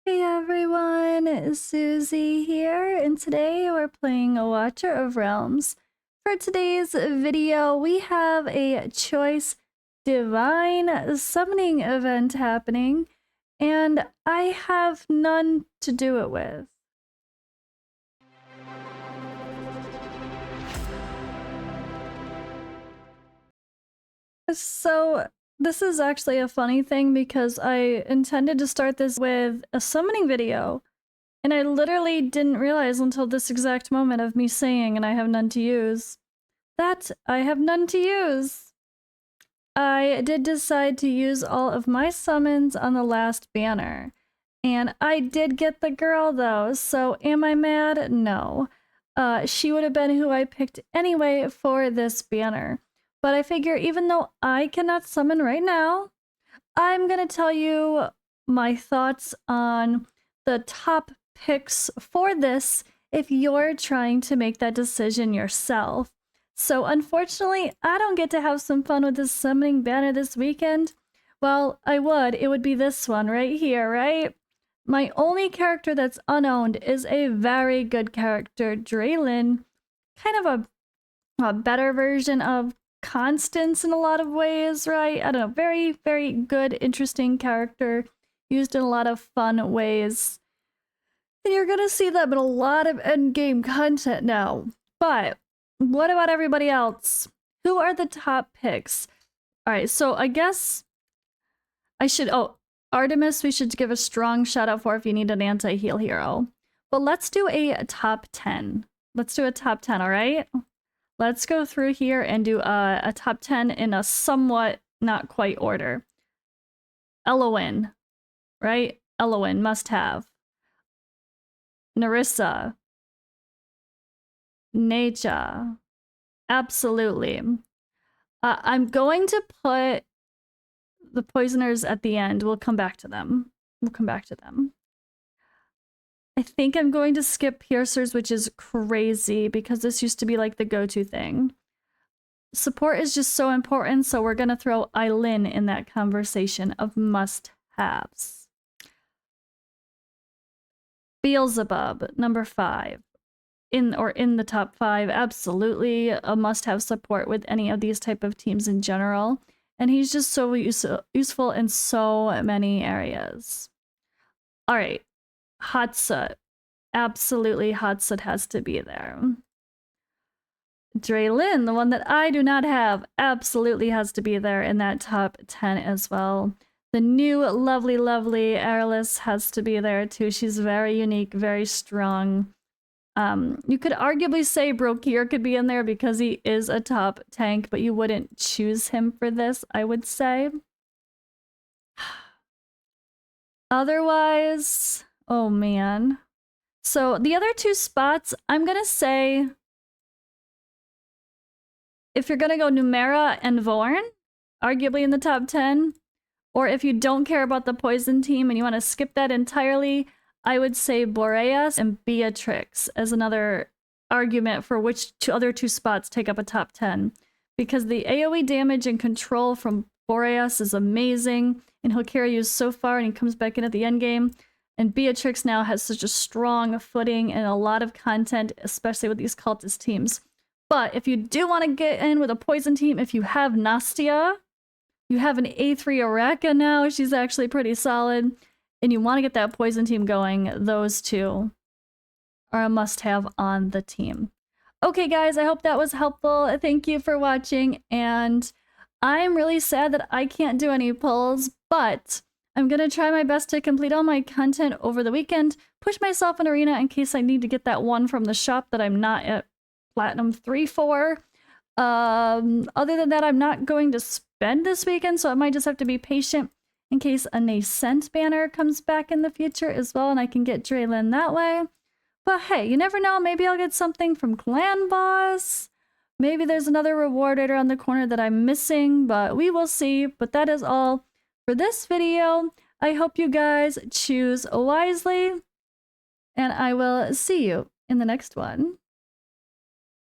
Hey everyone, Suzi here, and today we're playing a Watcher of Realms. For today's video, we have a Choice Divine Summoning event happening, and I have none to do it with. So, this is actually a funny thing because I intended to start this with a summoning video. And I literally didn't realize until this exact moment of me saying, and I have none to use, that I have none to use. I did decide to use all of my summons on the last banner. And I did get the girl though, so am I mad? No. She would have been who I picked anyway for this banner. But I figure even though I cannot summon right now, I'm gonna tell you my thoughts on the top picks for this if you're trying to make that decision yourself. So unfortunately, I don't get to have some fun with this summoning banner this weekend. Well, I would. It would be this one right here, right? My only character that's unowned is a very good character, Draylin. Kind of a better version of Constance in a lot of ways, right? I don't know. Very, very good, interesting character. Used in a lot of fun ways. And you're gonna see them in a lot of endgame content now. But what about everybody else? Who are the top picks? Alright, so I guess I should... Oh, Artemis we should give a strong shout out for if you need an anti-heal hero. But let's do a top 10. Let's do a top 10, alright? Let's go through here and do a top 10 in a somewhat not quite order. Elowen, right? Elowen, must have. Narissa. Necha. Absolutely. I'm going to put the poisoners at the end. We'll come back to them. I think I'm going to skip piercers, which is crazy because this used to be like the go-to thing. Support is just so important, so we're gonna throw Eileen in that conversation of must-haves. Beelzebub, number 5. In the top 5, absolutely a must-have support with any of these type of teams in general. And he's just so useful in so many areas. Alright, Hatsut. Absolutely, Hatsut has to be there. Draylin, the one that I do not have, absolutely has to be there in that top 10 as well. The new lovely, lovely Airless has to be there too. She's very unique, very strong. You could arguably say Brokir could be in there because he is a top tank, but you wouldn't choose him for this, I would say. Otherwise, oh man. So the other two spots, I'm gonna say, if you're gonna go Numera and Vorn, arguably in the top 10, or if you don't care about the poison team and you want to skip that entirely, I would say Boreas and Beatrix as another argument for which other two spots take up a top 10. Because the AoE damage and control from Boreas is amazing, and he'll carry you so far and he comes back in at the end game. And Beatrix now has such a strong footing and a lot of content, especially with these cultist teams. But if you do want to get in with a poison team, if you have Nastia, you have an A3 Araka now, she's actually pretty solid, and you want to get that poison team going, those two are a must-have on the team. Okay guys, I hope that was helpful. Thank you for watching, and I'm really sad that I can't do any pulls, but I'm gonna try my best to complete all my content over the weekend, push myself in Arena in case I need to get that one from the shop that I'm not at Platinum 3 for. Other than that, I'm not going to spend this weekend, so I might just have to be patient in case a Nascent banner comes back in the future as well, and I can get Draylin that way. But hey, you never know, maybe I'll get something from Clan Boss. Maybe there's another reward right around the corner that I'm missing, but we will see. But that is all for this video. I hope you guys choose wisely, and I will see you in the next one.